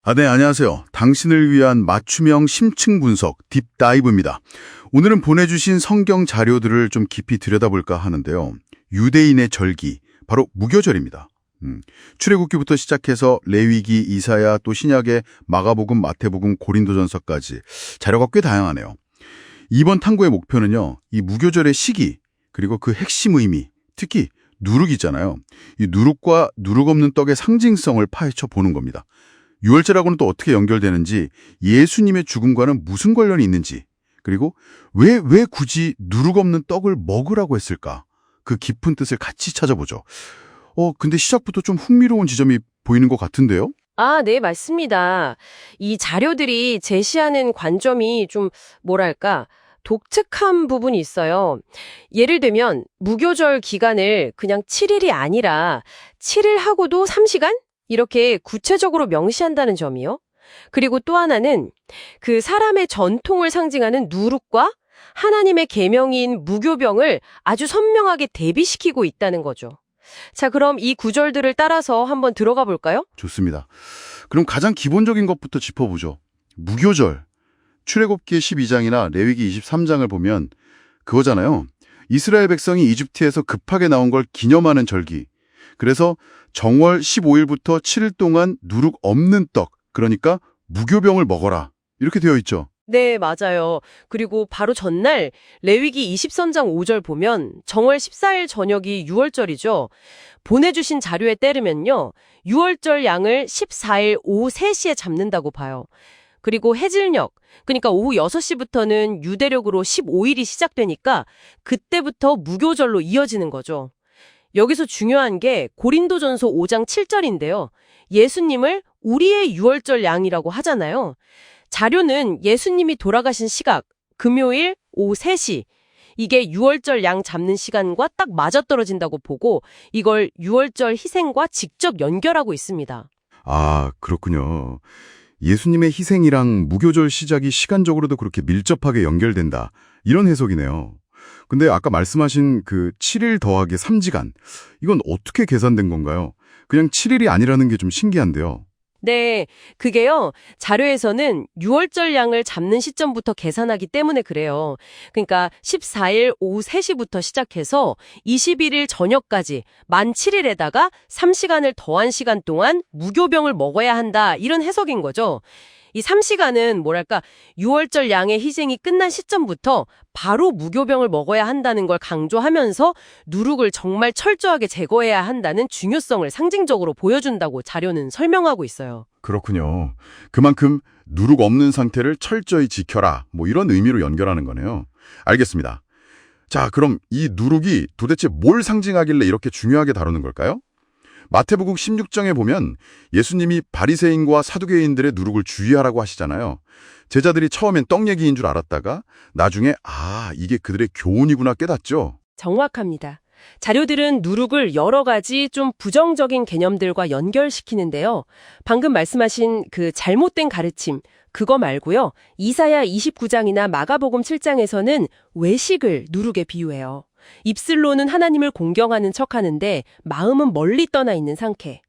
네, 안녕하세요. 당신을 위한 맞춤형 심층 분석 딥다이브입니다. 오늘은 보내주신 성경 자료들을 좀 깊이 들여다볼까 하는데요. 유대인의 절기, 바로 무교절입니다. 출애굽기부터 시작해서 레위기, 이사야, 또 신약의 마가복음, 마태복음, 고린도전서까지 자료가 꽤 다양하네요. 이번 탐구의 목표는요, 이 무교절의 시기, 그리고 그 핵심 의미, 특히 누룩 있잖아요. 이 누룩과 누룩 없는 떡의 상징성을 파헤쳐 보는 겁니다. 유월절하고는 또 어떻게 연결되는지, 예수님의 죽음과는 무슨 관련이 있는지, 그리고 왜 굳이 누룩 없는 떡을 먹으라고 했을까? 그 깊은 뜻을 같이 찾아보죠. 근데 시작부터 좀 흥미로운 지점이 보이는 것 같은데요? 네, 맞습니다. 이 자료들이 제시하는 관점이 좀, 뭐랄까, 독특한 부분이 있어요. 예를 들면, 무교절 기간을 그냥 7일이 아니라 7일 하고도 3시간? 이렇게 구체적으로 명시한다는 점이요. 그리고 또 하나는 그 사람의 전통을 상징하는 누룩과 하나님의 계명인 무교병을 아주 선명하게 대비시키고 있다는 거죠. 자, 그럼 이 구절들을 따라서 한번 들어가 볼까요? 좋습니다. 그럼 가장 기본적인 것부터 짚어보죠. 무교절. 출애굽기 12장이나 레위기 23장을 보면 그거잖아요. 이스라엘 백성이 이집트에서 급하게 나온 걸 기념하는 절기. 그래서 정월 15일부터 7일 동안 누룩 없는 떡, 그러니까 무교병을 먹어라. 이렇게 되어 있죠. 네, 맞아요. 그리고 바로 전날 레위기 23장 5절 보면 정월 14일 저녁이 유월절이죠. 보내주신 자료에 따르면요. 유월절 양을 14일 오후 3시에 잡는다고 봐요. 그리고 해질녘, 그러니까 오후 6시부터는 유대력으로 15일이 시작되니까 그때부터 무교절로 이어지는 거죠. 여기서 중요한 게 고린도전서 5장 7절인데요. 예수님을 우리의 유월절 양이라고 하잖아요. 자료는 예수님이 돌아가신 시각, 금요일 오후 3시, 이게 유월절 양 잡는 시간과 딱 맞아떨어진다고 보고 이걸 유월절 희생과 직접 연결하고 있습니다. 그렇군요. 예수님의 희생이랑 무교절 시작이 시간적으로도 그렇게 밀접하게 연결된다. 이런 해석이네요. 근데 아까 말씀하신 그 7일 더하기 3시간, 이건 어떻게 계산된 건가요? 그냥 7일이 아니라는 게 좀 신기한데요. 네, 그게요. 자료에서는 유월절 양을 잡는 시점부터 계산하기 때문에 그래요. 그러니까 14일 오후 3시부터 시작해서 21일 저녁까지 만 7일에다가 3시간을 더한 시간 동안 무교병을 먹어야 한다. 이런 해석인 거죠. 이 3시간은 뭐랄까 유월절 양의 희생이 끝난 시점부터 바로 무교병을 먹어야 한다는 걸 강조하면서 누룩을 정말 철저하게 제거해야 한다는 중요성을 상징적으로 보여준다고 자료는 설명하고 있어요. 그렇군요. 그만큼 누룩 없는 상태를 철저히 지켜라. 뭐 이런 의미로 연결하는 거네요. 알겠습니다. 자, 그럼 이 누룩이 도대체 뭘 상징하길래 이렇게 중요하게 다루는 걸까요? 마태복음 16장에 보면 예수님이 바리새인과 사두개인들의 누룩을 주의하라고 하시잖아요. 제자들이 처음엔 떡 얘기인 줄 알았다가 나중에 이게 그들의 교훈이구나 깨닫죠. 정확합니다. 자료들은 누룩을 여러 가지 좀 부정적인 개념들과 연결시키는데요. 방금 말씀하신 그 잘못된 가르침, 그거 말고요. 이사야 29장이나 마가복음 7장에서는 외식을 누룩에 비유해요. 입술로는 하나님을 공경하는 척하는데 마음은 멀리 떠나 있는 상태.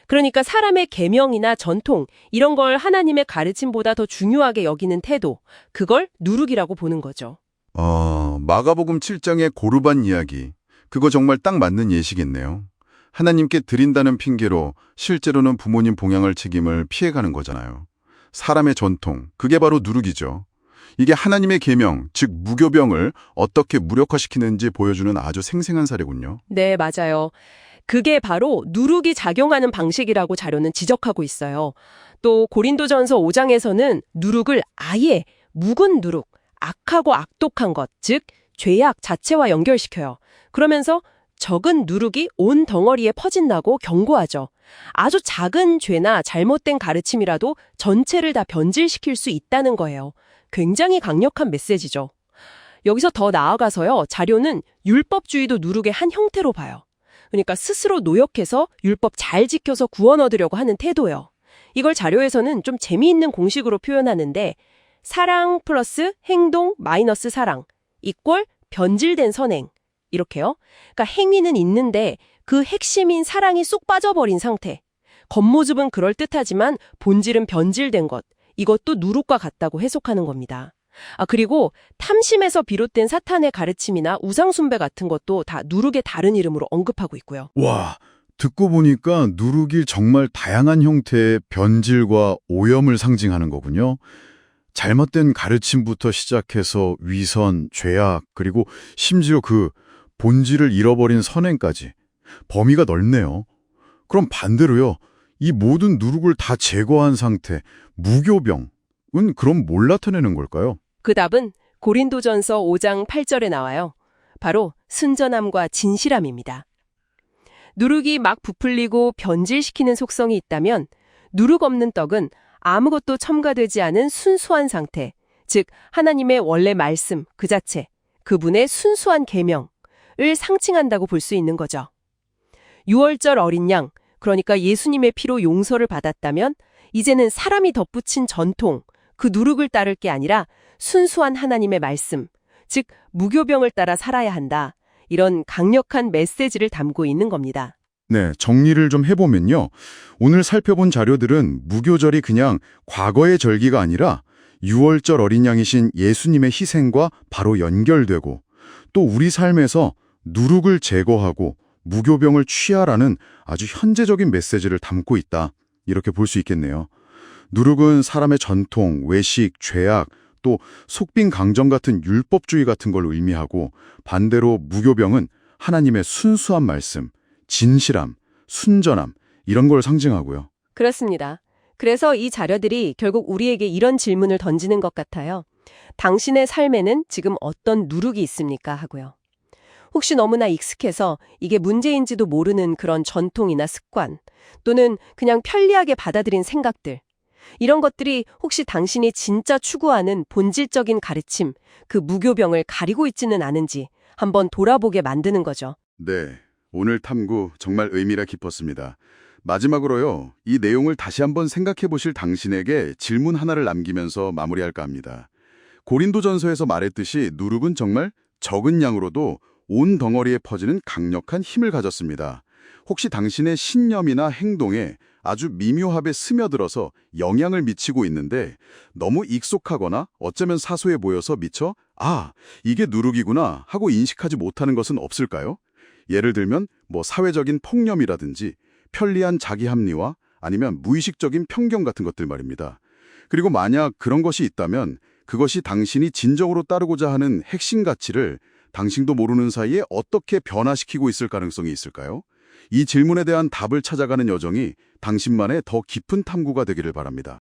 그러니까 사람의 계명이나 전통 이런 걸 하나님의 가르침보다 더 중요하게 여기는 태도, 그걸 누룩이라고 보는 거죠. 마가복음 7장의 고르반 이야기. 그거 정말 딱 맞는 예시겠네요. 하나님께 드린다는 핑계로 실제로는 부모님 봉양할 책임을 피해가는 거잖아요. 사람의 전통, 그게 바로 누룩이죠. 이게 하나님의 계명, 즉 무교병을 어떻게 무력화시키는지 보여주는 아주 생생한 사례군요. 네, 맞아요. 그게 바로 누룩이 작용하는 방식이라고 자료는 지적하고 있어요. 또 고린도전서 5장에서는 누룩을 아예 묵은 누룩, 악하고 악독한 것, 즉 죄악 자체와 연결시켜요. 그러면서 적은 누룩이 온 덩어리에 퍼진다고 경고하죠. 아주 작은 죄나 잘못된 가르침이라도 전체를 다 변질시킬 수 있다는 거예요. 굉장히 강력한 메시지죠. 여기서 더 나아가서요. 자료는 율법주의도 누룩의 한 형태로 봐요. 그러니까 스스로 노력해서 율법 잘 지켜서 구원 얻으려고 하는 태도요. 이걸 자료에서는 좀 재미있는 공식으로 표현하는데 사랑 플러스 행동 마이너스 사랑 이꼴 변질된 선행 이렇게요. 그러니까 행위는 있는데 그 핵심인 사랑이 쏙 빠져버린 상태. 겉모습은 그럴듯하지만 본질은 변질된 것. 이것도 누룩과 같다고 해석하는 겁니다. 그리고 탐심에서 비롯된 사탄의 가르침이나 우상숭배 같은 것도 다 누룩의 다른 이름으로 언급하고 있고요. 와, 듣고 보니까 누룩이 정말 다양한 형태의 변질과 오염을 상징하는 거군요. 잘못된 가르침부터 시작해서 위선, 죄악, 그리고 심지어 그 본질을 잃어버린 선행까지 범위가 넓네요. 그럼 반대로요, 이 모든 누룩을 다 제거한 상태, 무교병은 그럼 뭘 나타내는 걸까요? 그 답은 고린도전서 5장 8절에 나와요. 바로 순전함과 진실함입니다. 누룩이 막 부풀리고 변질시키는 속성이 있다면 누룩 없는 떡은 아무것도 첨가되지 않은 순수한 상태, 즉 하나님의 원래 말씀 그 자체, 그분의 순수한 계명을 상징한다고 볼 수 있는 거죠. 유월절 어린 양, 그러니까 예수님의 피로 용서를 받았다면 이제는 사람이 덧붙인 전통, 그 누룩을 따를 게 아니라 순수한 하나님의 말씀, 즉 무교병을 따라 살아야 한다. 이런 강력한 메시지를 담고 있는 겁니다. 네, 정리를 좀 해보면요. 오늘 살펴본 자료들은 무교절이 그냥 과거의 절기가 아니라 유월절 어린 양이신 예수님의 희생과 바로 연결되고 또 우리 삶에서 누룩을 제거하고 무교병을 취하라는 아주 현재적인 메시지를 담고 있다. 이렇게 볼 수 있겠네요. 누룩은 사람의 전통, 외식, 죄악, 또 속빈 강정 같은 율법주의 같은 걸 의미하고 반대로 무교병은 하나님의 순수한 말씀, 진실함, 순전함 이런 걸 상징하고요. 그렇습니다. 그래서 이 자료들이 결국 우리에게 이런 질문을 던지는 것 같아요. 당신의 삶에는 지금 어떤 누룩이 있습니까? 하고요. 혹시 너무나 익숙해서 이게 문제인지도 모르는 그런 전통이나 습관, 또는 그냥 편리하게 받아들인 생각들, 이런 것들이 혹시 당신이 진짜 추구하는 본질적인 가르침, 그 무교병을 가리고 있지는 않은지 한번 돌아보게 만드는 거죠. 네, 오늘 탐구 정말 의미가 깊었습니다. 마지막으로요, 이 내용을 다시 한번 생각해 보실 당신에게 질문 하나를 남기면서 마무리할까 합니다. 고린도전서에서 말했듯이 누룩은 정말 적은 양으로도 온 덩어리에 퍼지는 강력한 힘을 가졌습니다. 혹시 당신의 신념이나 행동에 아주 미묘하게 스며들어서 영향을 미치고 있는데 너무 익숙하거나 어쩌면 사소해 보여서 미처 이게 누룩이구나 하고 인식하지 못하는 것은 없을까요? 예를 들면 사회적인 폭념이라든지 편리한 자기 합리화 아니면 무의식적인 편견 같은 것들 말입니다. 그리고 만약 그런 것이 있다면 그것이 당신이 진정으로 따르고자 하는 핵심 가치를 당신도 모르는 사이에 어떻게 변화시키고 있을 가능성이 있을까요? 이 질문에 대한 답을 찾아가는 여정이 당신만의 더 깊은 탐구가 되기를 바랍니다.